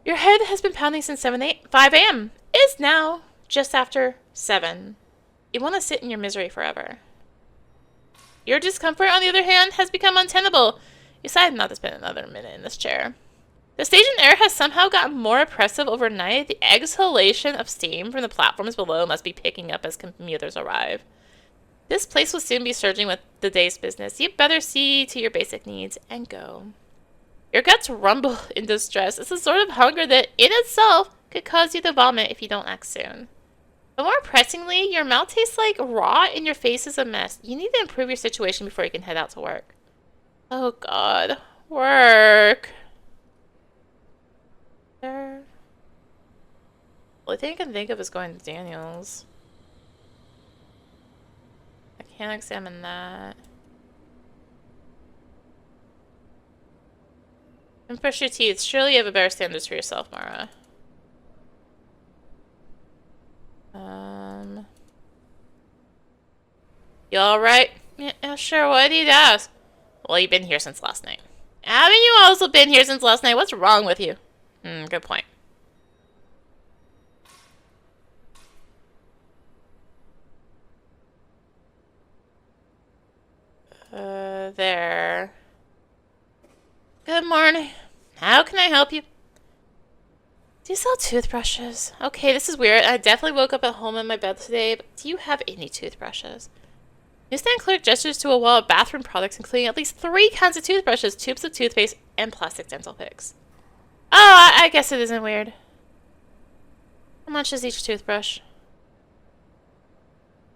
Your head has been pounding since 5 a.m. It's now just after 7. You want to sit in your misery forever. Your discomfort, on the other hand, has become untenable. You decide not to spend another minute in this chair. The station air has somehow gotten more oppressive overnight. The exhalation of steam from the platforms below must be picking up as commuters arrive. This place will soon be surging with the day's business. You'd better see to your basic needs and go. Your guts rumble in distress. It's a sort of hunger that, in itself, could cause you to vomit if you don't act soon. But more pressingly, your mouth tastes like raw and your face is a mess. You need to improve your situation before you can head out to work. Oh god. Work. The only thing I can think of is going to Daniel's. I can't examine that. And brush your teeth. Surely you have a better standards for yourself, Mara. You alright? Yeah, sure. Why do you ask? Well, you've been here since last night. Haven't you also been here since last night? What's wrong with you? Good point. There. Good morning. How can I help you? Do you sell toothbrushes? Okay, this is weird. I definitely woke up at home in my bed today, but do you have any toothbrushes? Newsstand clerk gestures to a wall of bathroom products, including at least 3 kinds of toothbrushes, tubes of toothpaste, and plastic dental picks. Oh, I guess it isn't weird. How much is each toothbrush?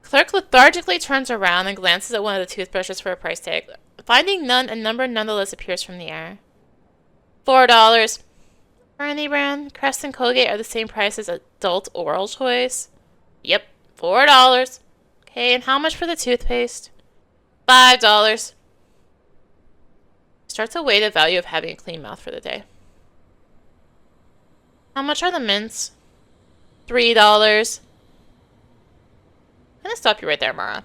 Clerk lethargically turns around and glances at one of the toothbrushes for a price tag. Finding none, a number nonetheless appears from the air. $4. For any brand, Crest and Colgate are the same price as adult oral choice. Yep, $4. Okay, and how much for the toothpaste? $5. Start to weigh the value of having a clean mouth for the day. How much are the mints? $3. I'm gonna stop you right there, Mara.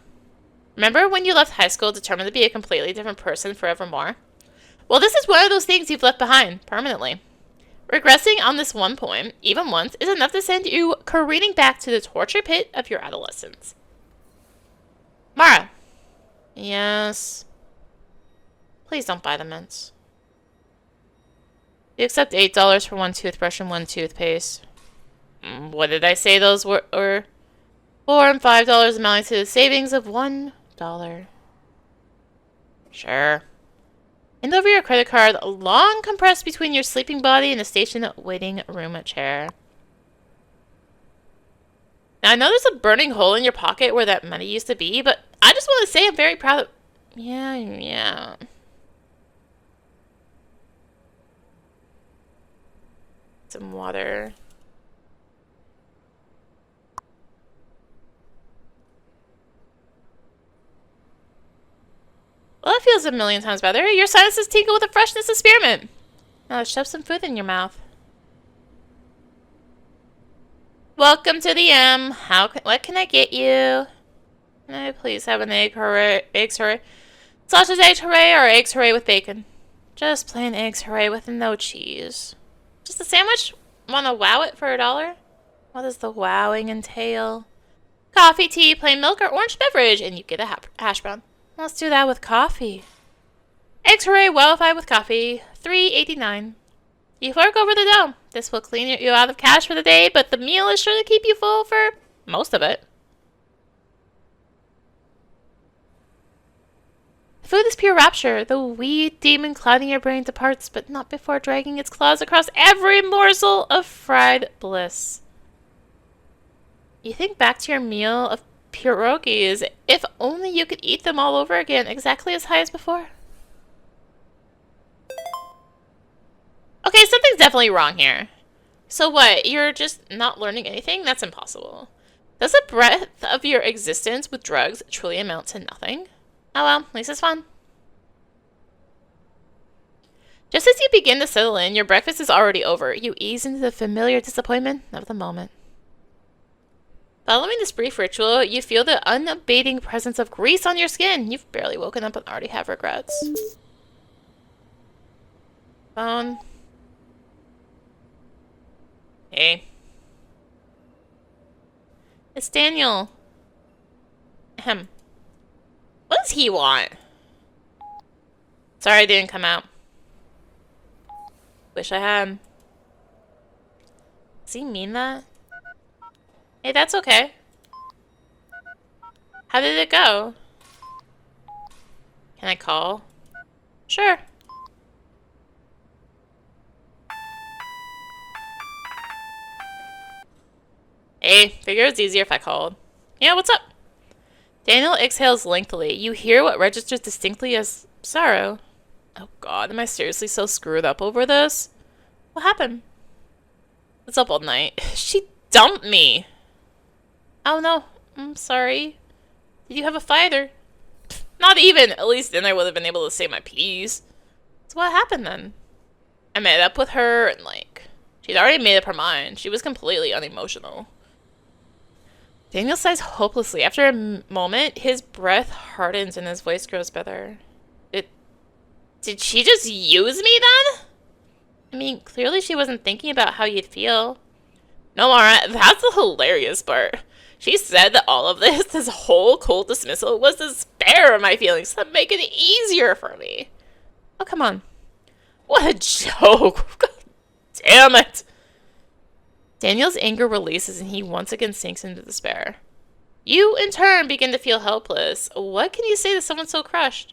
Remember when you left high school determined to be a completely different person forevermore? Well, this is one of those things you've left behind, permanently. Regressing on this one point, even once, is enough to send you careening back to the torture pit of your adolescence. Mara. Yes. Please don't buy the mints. You accept $8 for 1 toothbrush and 1 toothpaste. What did I say those were? $4 and $5 amounting to the savings of $1. Sure. Hand over your credit card, long compressed between your sleeping body and the station waiting room chair. Now, I know there's a burning hole in your pocket where that money used to be, but I just want to say I'm very proud of... Yeah. Some water. Well, that feels a million times better. Your sinuses tingle with the freshness of spearmint. Now let's shove some food in your mouth. Welcome to the M. What can I get you? Can I please have an eggs hooray? Sausage eggs hooray or eggs hooray with bacon? Just plain eggs hooray with no cheese. Just a sandwich? Wanna wow it for $1? What does the wowing entail? Coffee, tea, plain milk, or orange beverage, and you get a hash brown. Let's do that with coffee. Eggs hooray wellified with coffee, $3.89. You fork over the dough. This will clean you out of cash for the day, but the meal is sure to keep you full for most of it. Food is pure rapture. The weed demon clouding your brain departs, but not before dragging its claws across every morsel of fried bliss. You think back to your meal of pierogies. If only you could eat them all over again, exactly as high as before. Okay, something's definitely wrong here. So what, you're just not learning anything? That's impossible. Does the breadth of your existence with drugs truly amount to nothing? Oh well, at least it's fun. Just as you begin to settle in, your breakfast is already over. You ease into the familiar disappointment of the moment. Following this brief ritual, you feel the unabating presence of grease on your skin. You've barely woken up and already have regrets. Phone. Hey. It's Daniel. Ahem. What does he want? Sorry I didn't come out. Wish I had. Does he mean that? Hey, that's okay. How did it go? Can I call? Sure. Hey, figure it's easier if I called. Yeah, what's up? Daniel exhales lengthily. You hear what registers distinctly as sorrow. Oh god, am I seriously so screwed up over this? What happened? It's up all night. She dumped me. Oh no, I'm sorry. Did you have a fight or? Not even. At least then I would have been able to say my piece. So what happened then? I met up with her and she'd already made up her mind. She was completely unemotional. Daniel sighs hopelessly. After a moment, his breath hardens and his voice grows better. Did she just use me then? I mean, clearly she wasn't thinking about how you'd feel. No, Mara, that's the hilarious part. She said that all of this whole cold dismissal, was to spare my feelings, to make it easier for me. Oh, come on. What a joke. God damn it. Daniel's anger releases and he once again sinks into despair. You, in turn, begin to feel helpless. What can you say to someone so crushed?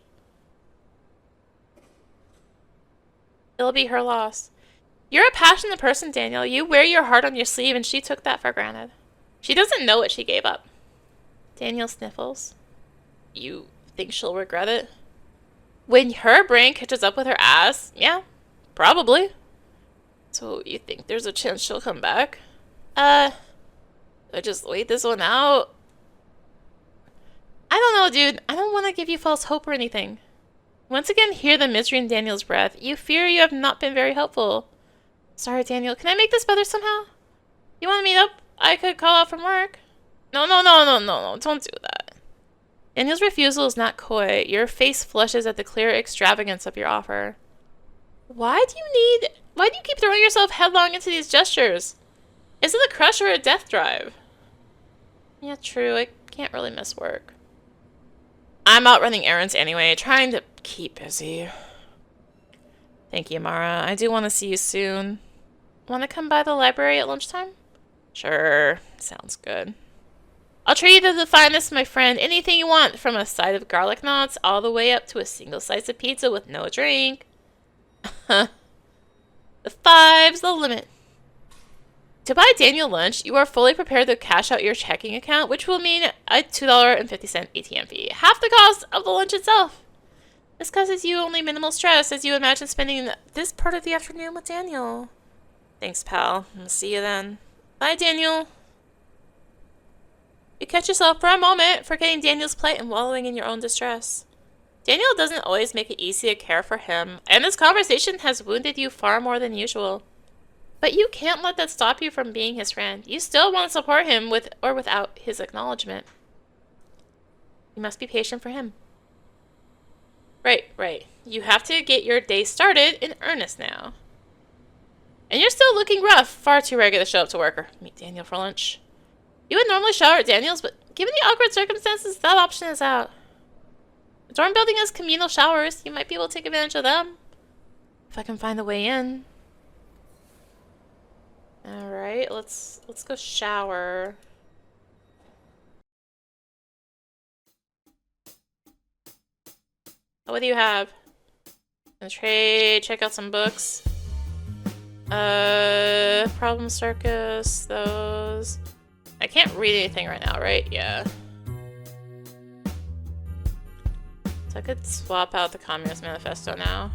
It'll be her loss. You're a passionate person, Daniel. You wear your heart on your sleeve, and she took that for granted. She doesn't know what she gave up. Daniel sniffles. You think she'll regret it? When her brain catches up with her ass? Yeah, probably. So you think there's a chance she'll come back? I just wait this one out? I don't know, dude. I don't want to give you false hope or anything. Once again, hear the misery in Daniel's breath. You fear you have not been very helpful. Sorry, Daniel. Can I make this better somehow? You want to meet up? I could call out from work. No. Don't do that. Daniel's refusal is not coy. Your face flushes at the clear extravagance of your offer. Why do you keep throwing yourself headlong into these gestures? Is it a crush or a death drive? Yeah, true. I can't really miss work. I'm out running errands anyway, trying to keep busy. Thank you, Mara. I do want to see you soon. Want to come by the library at lunchtime? Sure. Sounds good. I'll treat you to the finest, my friend. Anything you want, from a side of garlic knots all the way up to a single slice of pizza with no drink. The 5's the limit. To buy Daniel lunch, you are fully prepared to cash out your checking account, which will mean a $2.50 ATM fee, half the cost of the lunch itself. This causes you only minimal stress as you imagine spending this part of the afternoon with Daniel. Thanks, pal. I'll see you then. Bye, Daniel. You catch yourself for a moment, forgetting Daniel's plight and wallowing in your own distress. Daniel doesn't always make it easy to care for him, and this conversation has wounded you far more than usual. But you can't let that stop you from being his friend. You still want to support him with or without his acknowledgement. You must be patient for him. Right. You have to get your day started in earnest now. And you're still looking rough. Far too regular to show up to work or meet Daniel for lunch. You would normally shower at Daniel's, but given the awkward circumstances, that option is out. The dorm building has communal showers. You might be able to take advantage of them. If I can find a way in. Alright, let's go shower. What do you have? In the trade, check out some books. Problem Circus, those. I can't read anything right now, right? Yeah. So I could swap out the Communist Manifesto now.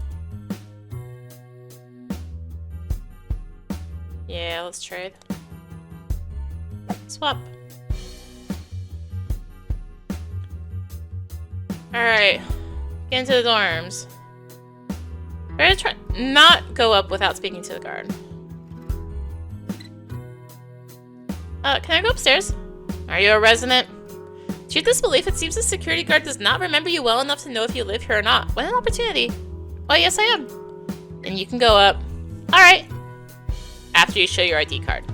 Yeah, let's trade. Swap. Alright. Get into the dorms. Better try not go up without speaking to the guard. Can I go upstairs? Are you a resident? To your disbelief, it seems the security guard does not remember you well enough to know if you live here or not. What an opportunity. Well, yes, I am. Then you can go up. Alright. After you show your ID card.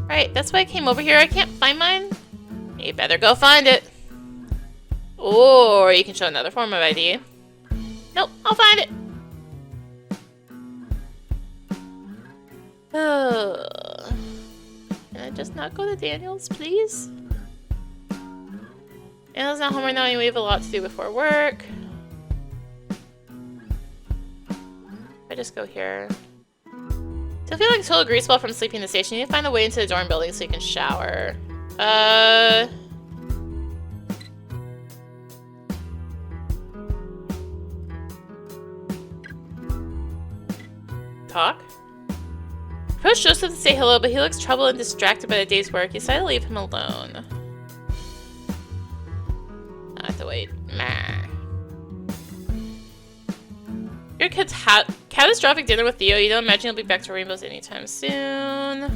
Right, that's why I came over here. I can't find mine. You better go find it. Or you can show another form of ID. Nope, I'll find it. Can I just not go to Daniel's, please? Daniel's not home right now and we have a lot to do before work. I just go here. So I feel like a total greaseball from sleeping in the station. You need to find a way into the dorm building so you can shower. Talk? Approach Joseph to say hello, but he looks troubled and distracted by the day's work. You decide to leave him alone. I have to wait. Your kid's catastrophic dinner with Theo. You don't imagine he'll be back to Rainbows anytime soon.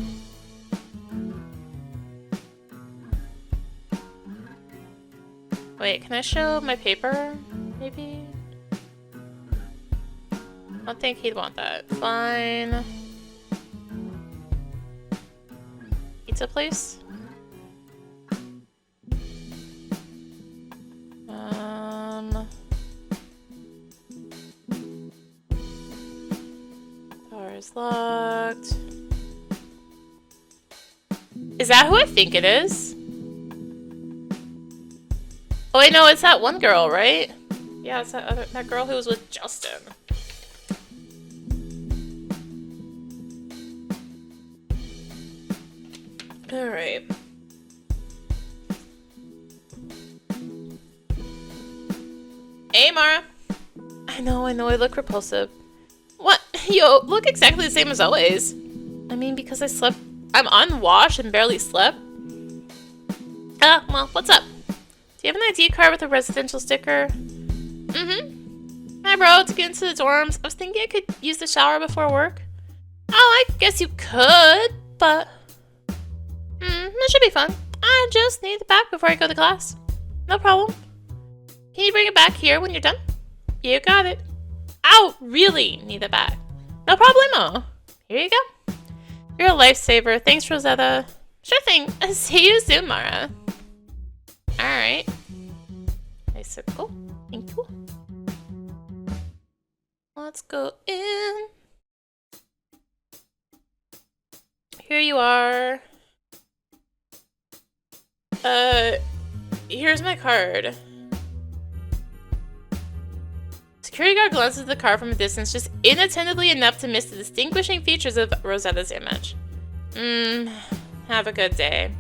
Wait, can I show my paper? Maybe? I don't think he'd want that. Fine. Pizza place? Door is locked. Is that who I think it is? Oh wait, no, it's that one girl, right? Yeah, it's that girl who was with Justin. Alright. Hey, Mara. I know, I look repulsive. What? Yo, look exactly the same as always. I mean, because I'm unwashed and barely slept. Well, what's up? Do you have an ID card with a residential sticker? Hi, bro, to get into the dorms. I was thinking I could use the shower before work. Oh, I guess you could, but... it should be fun. I just need the bag before I go to class. No problem. Can you bring it back here when you're done? You got it. I really need the bag. No problemo. Here you go. You're a lifesaver. Thanks, Rosetta. Sure thing. See you soon, Mara. Alright. Nice circle. Thank you. Let's go in. Here you are. Here's my card. Security guard glances at the car from a distance, just inattentively enough to miss the distinguishing features of Rosetta's image. Have a good day.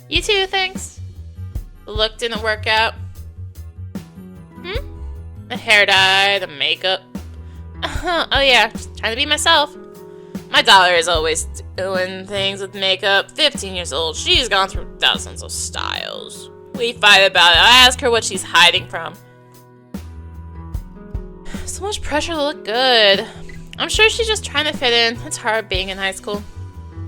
You too, thanks. The look didn't work out. The hair dye, the makeup. Oh yeah, just trying to be myself. My daughter is always doing things with makeup. 15 years old, she's gone through dozens of styles. We fight about it. I ask her what she's hiding from. So much pressure to look good. I'm sure she's just trying to fit in. It's hard being in high school.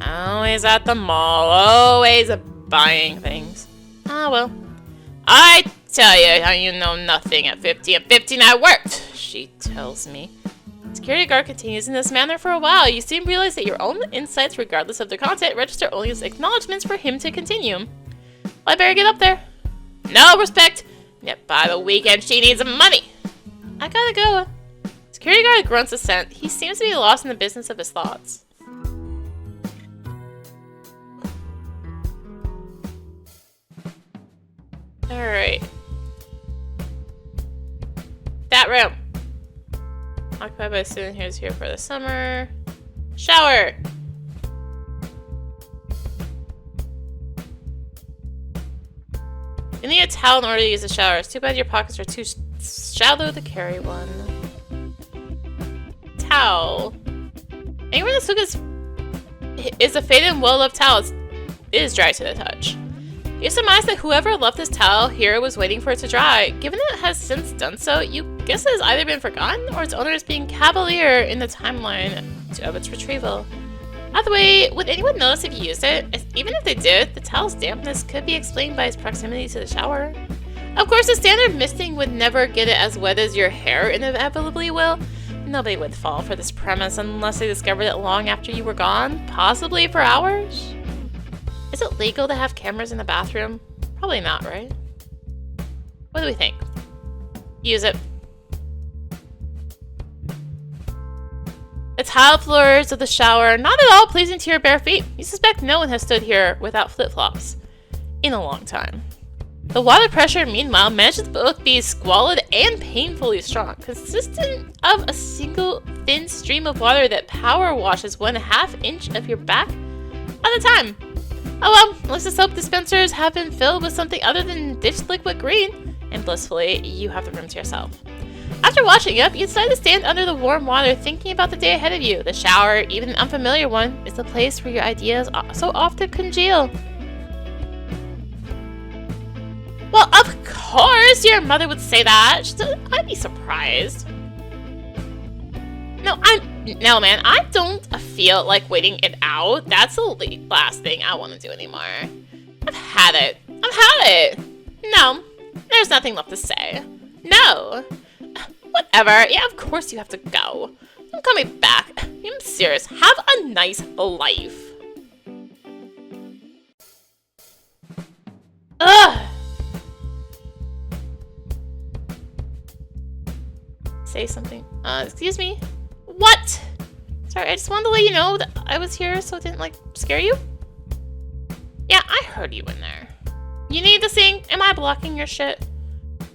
Always at the mall, always buying things. Ah, well. I tell you how you know nothing at 15. At 15 I worked, she tells me. Security guard continues in this manner for a while. You soon realize that your own insights, regardless of their content, register only as acknowledgements for him to continue. Well, I better get up there. No respect. Yet by the weekend, she needs money. I gotta go. Security guard grunts assent. He seems to be lost in the business of his thoughts. Alright. That room. Occupied by a student who's here for the summer. Shower! You need a towel in order to use the shower. It's too bad your pockets are too shallow to carry one. Towel. Anywhere in the suit is a faded and well-loved towel. It is dry to the touch. You surmise that whoever left this towel here was waiting for it to dry. Given that it has since done so, you guess it has either been forgotten or its owner is being cavalier in the timeline of its retrieval. Either way, would anyone notice if you used it? Even if they did, the towel's dampness could be explained by its proximity to the shower. Of course, the standard misting would never get it as wet as your hair inevitably will. Nobody would fall for this premise unless they discovered it long after you were gone, possibly for hours. Is it legal to have cameras in the bathroom? Probably not, right? What do we think? Use it. The tile floors of the shower, not at all pleasing to your bare feet. You suspect no one has stood here without flip-flops in a long time. The water pressure, meanwhile, manages to both be squalid and painfully strong, consistent of a single thin stream of water that power washes 1/2 inch of your back at a time. Oh well, at least the soap dispensers have been filled with something other than dish liquid green, and blissfully, you have the room to yourself. After washing up, you decide to stand under the warm water thinking about the day ahead of you. The shower, even an unfamiliar one, is the place where your ideas so often congeal. Well, of course your mother would say that. I'd be surprised. No, man, I don't feel like waiting it out. That's the last thing I want to do anymore. I've had it. No, there's nothing left to say. No. Whatever. Yeah, of course you have to go. Don't call me back. I'm serious. Have a nice life. Ugh. Say something. Excuse me? What? Sorry, I just wanted to let you know that I was here so it didn't, like, scare you. Yeah, I heard you in there. You need the sink? Am I blocking your shit?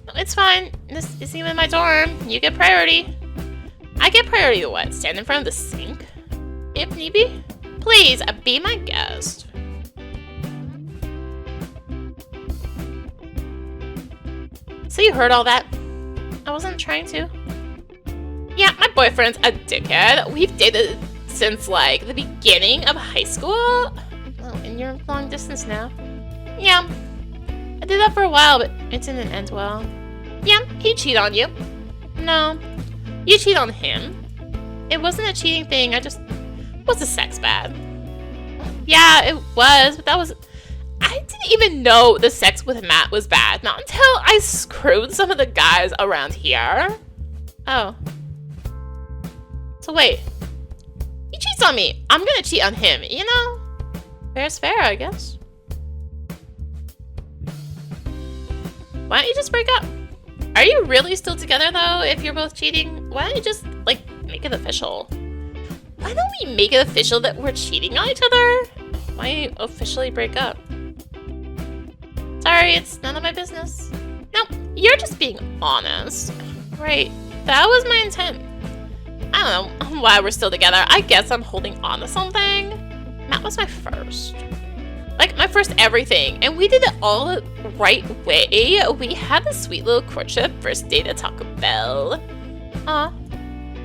No, it's fine. This isn't even my dorm. You get priority. I get priority to what? Stand in front of the sink? If need be? Please, be my guest. So you heard all that? I wasn't trying to. Yeah, my boyfriend's a dickhead. We've dated since, like, the beginning of high school. Oh, and you're long distance now. Yeah. I did that for a while, but it didn't end well. Yeah, he cheated on you. No. You cheat on him. It wasn't a cheating thing, was the sex bad? Yeah, it was, but I didn't even know the sex with Matt was bad. Not until I screwed some of the guys around here. Oh. So wait, he cheats on me. I'm gonna cheat on him, you know? Fair's fair, I guess. Why don't you just break up? Are you really still together though if you're both cheating? Why don't you just, like, make it official? Why don't we make it official that we're cheating on each other? Why don't you officially break up? Sorry, it's none of my business. No, you're just being honest. Right, that was my intent. I don't know why we're still together. I guess I'm holding on to something. Matt was my first. Like, my first everything. And we did it all the right way. We had a sweet little courtship, first date at Taco Bell.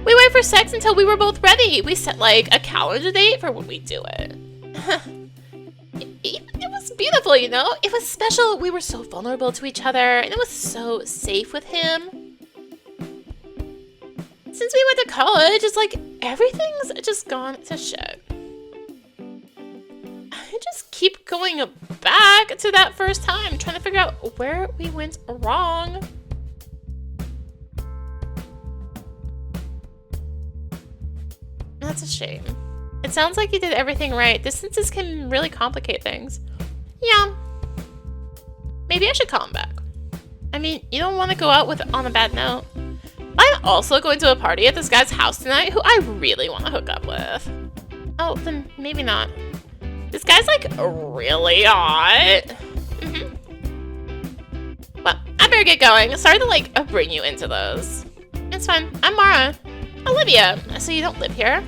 We waited for sex until we were both ready. We set, like, a calendar date for when we do it. It was beautiful, you know? It was special. We were so vulnerable to each other. And it was so safe with him. Since we went to college, it's like everything's just gone to shit. I just keep going back to that first time, trying to figure out where we went wrong. That's a shame. It sounds like you did everything right. Distances can really complicate things. Yeah. Maybe I should call him back. I mean, you don't want to go out on a bad note. I'm also going to a party at this guy's house tonight who I really want to hook up with. Oh, then maybe not. This guy's, like, really hot. Well, I better get going. Sorry to, like, bring you into those. It's fine. I'm Mara. Olivia. So you don't live here?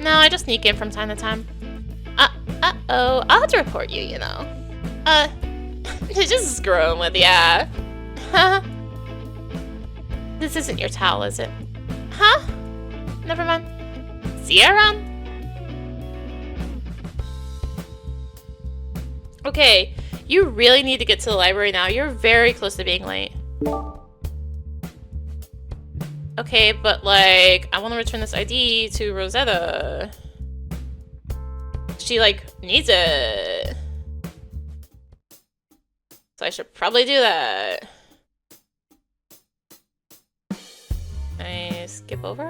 No, I just sneak in from time to time. Uh-oh. I'll have to report you, you know. Just screwing with ya. This isn't your towel, is it? Huh? Never mind. See you around. Okay, you really need to get to the library now. You're very close to being late. Okay, but, like, I want to return this ID to Rosetta. She, like, needs it. So I should probably do that. skip over.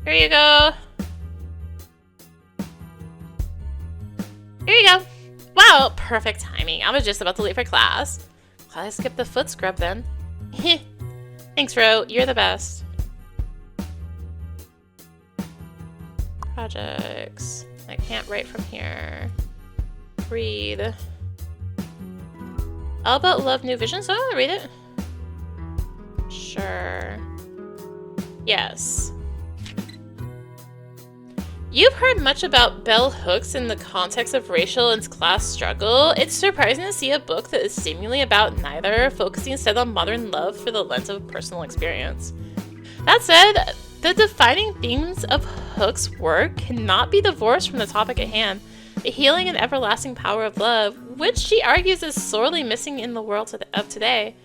Here you go. Here you go. Wow, perfect timing. I was just about to leave for class. Glad I skipped the foot scrub then. Thanks, Ro. You're the best. Projects. I can't write from here. Read. All about love, new visions. Oh, I'll read it. Sure. Yes. You've heard much about bell hooks in the context of racial and class struggle. It's surprising to see a book that is seemingly about neither, focusing instead on modern love through the lens of personal experience. That said, the defining themes of Hook's work cannot be divorced from the topic at hand, the healing and everlasting power of love, which she argues is sorely missing in the world of today.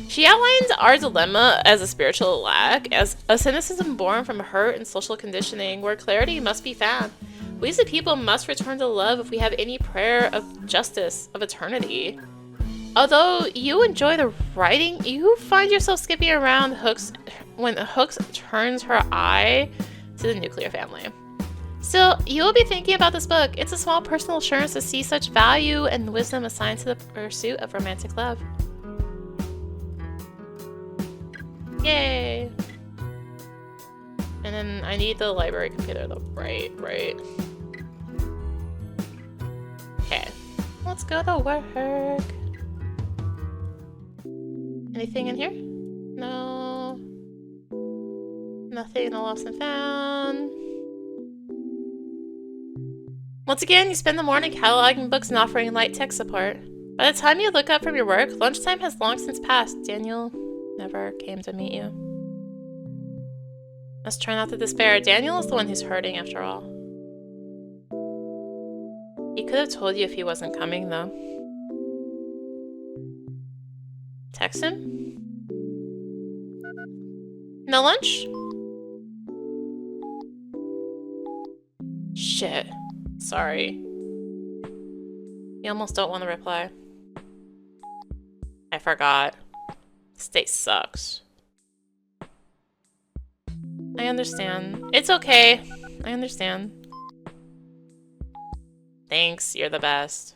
She outlines our dilemma as a spiritual lack, as a cynicism born from hurt and social conditioning, where clarity must be found. We as a people must return to love if we have any prayer of justice, of eternity. Although you enjoy the writing, you find yourself skipping around when Hooks turns her eye to the nuclear family. Still, you will be thinking about this book. It's a small personal assurance to see such value and wisdom assigned to the pursuit of romantic love. Yay! And then I need the library computer though. Right. Okay. Let's go to work. Anything in here? No. Nothing lost and found. Once again, you spend the morning cataloging books and offering light tech support. By the time you look up from your work, lunchtime has long since passed. Daniel never came to meet you. Must try not to despair. Daniel is the one who's hurting after all. He could have told you if he wasn't coming, though. Text him? No lunch? Shit. Sorry. You almost don't want to reply. I forgot. This day sucks. I understand. It's okay. I understand. Thanks, you're the best.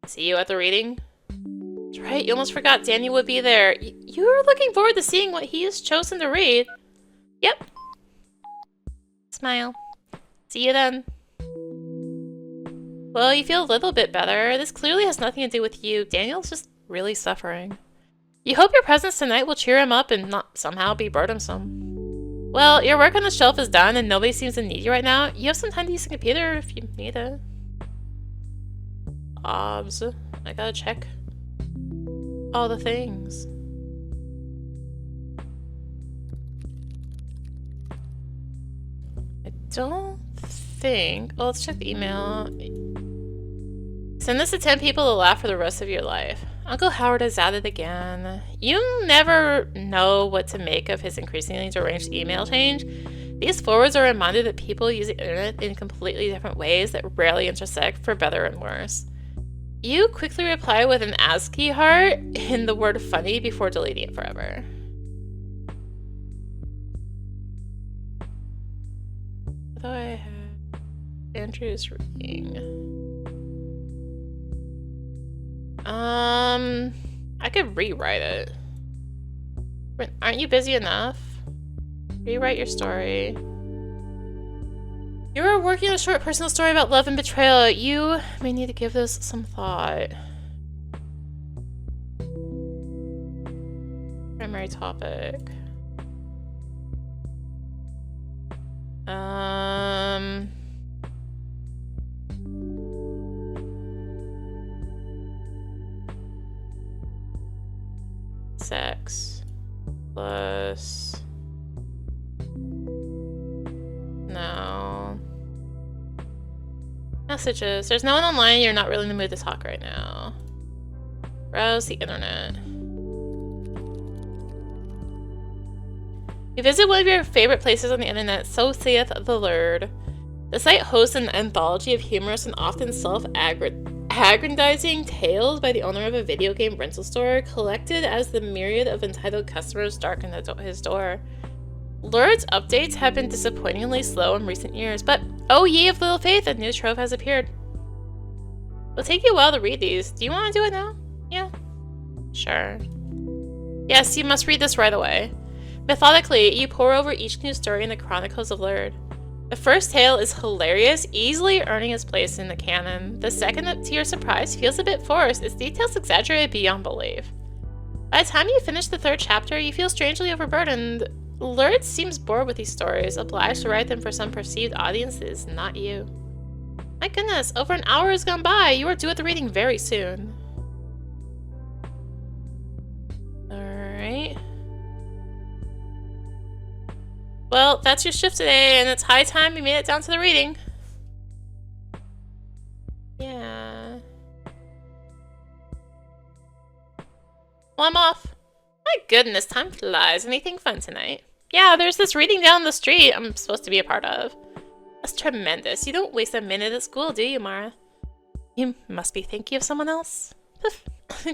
See you at the reading? That's right, you almost forgot Daniel would be there. You were looking forward to seeing what he has chosen to read. Yep. Smile. See you then. Well, you feel a little bit better. This clearly has nothing to do with you. Daniel's just really suffering. You hope your presence tonight will cheer him up and not somehow be burdensome. Well, your work on the shelf is done and nobody seems to need you right now. You have some time to use the computer if you need it. Obs. I gotta check all the things. I don't think... Well, let's check the email. Send this to 10 people to laugh for the rest of your life. Uncle Howard is at it again. You never know what to make of his increasingly deranged email change. These forwards are a reminder that people use the internet in completely different ways that rarely intersect for better and worse. You quickly reply with an ASCII heart in the word funny before deleting it forever. What do I have? Andrew's reading. I could rewrite it. Aren't you busy enough? Rewrite your story. You are working on a short personal story about love and betrayal. You may need to give this some thought. Primary topic. Sex plus no messages. There's no one online. You're not really in the mood to talk right now. Browse the internet. You visit one of your favorite places on the internet, so saith the Lord. The site hosts an anthology of humorous and often self-aggrandizing aggrandizing tales by the owner of a video game rental store collected as the myriad of entitled customers darkened his door. Lurid's updates have been disappointingly slow in recent years, but oh ye of little faith, a new trove has appeared. It'll take you a while to read these. Do you want to do it now? Yeah. Sure. Yes, you must read this right away. Methodically, you pore over each new story in the Chronicles of Lurid. The first tale is hilarious, easily earning its place in the canon. The second, to your surprise, feels a bit forced, its details exaggerated beyond belief. By the time you finish the third chapter, you feel strangely overburdened. Lurid seems bored with these stories, obliged to write them for some perceived audiences, not you. My goodness, over an hour has gone by. You are due at the reading very soon. Alright. Well, that's your shift today, and it's high time you made it down to the reading. Yeah. Well, I'm off. My goodness, time flies. Anything fun tonight? Yeah, there's this reading down the street I'm supposed to be a part of. That's tremendous. You don't waste a minute at school, do you, Mara? You must be thinking of someone else.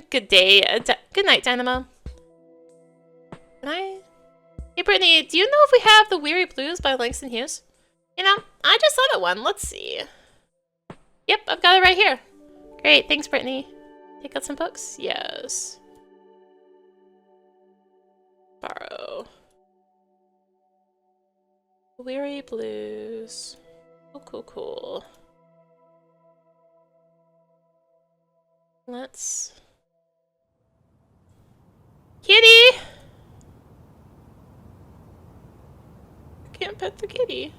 Good day. Good night, Dynamo. Can I? Hey, Brittany, do you know if we have The Weary Blues by Langston Hughes? You know, I just thought of one. Let's see. Yep, I've got it right here. Great, thanks, Brittany. Take out some books? Yes. Borrow. Weary Blues. Cool, cool, cool. Let's... Kitty! Can't pet the kitty.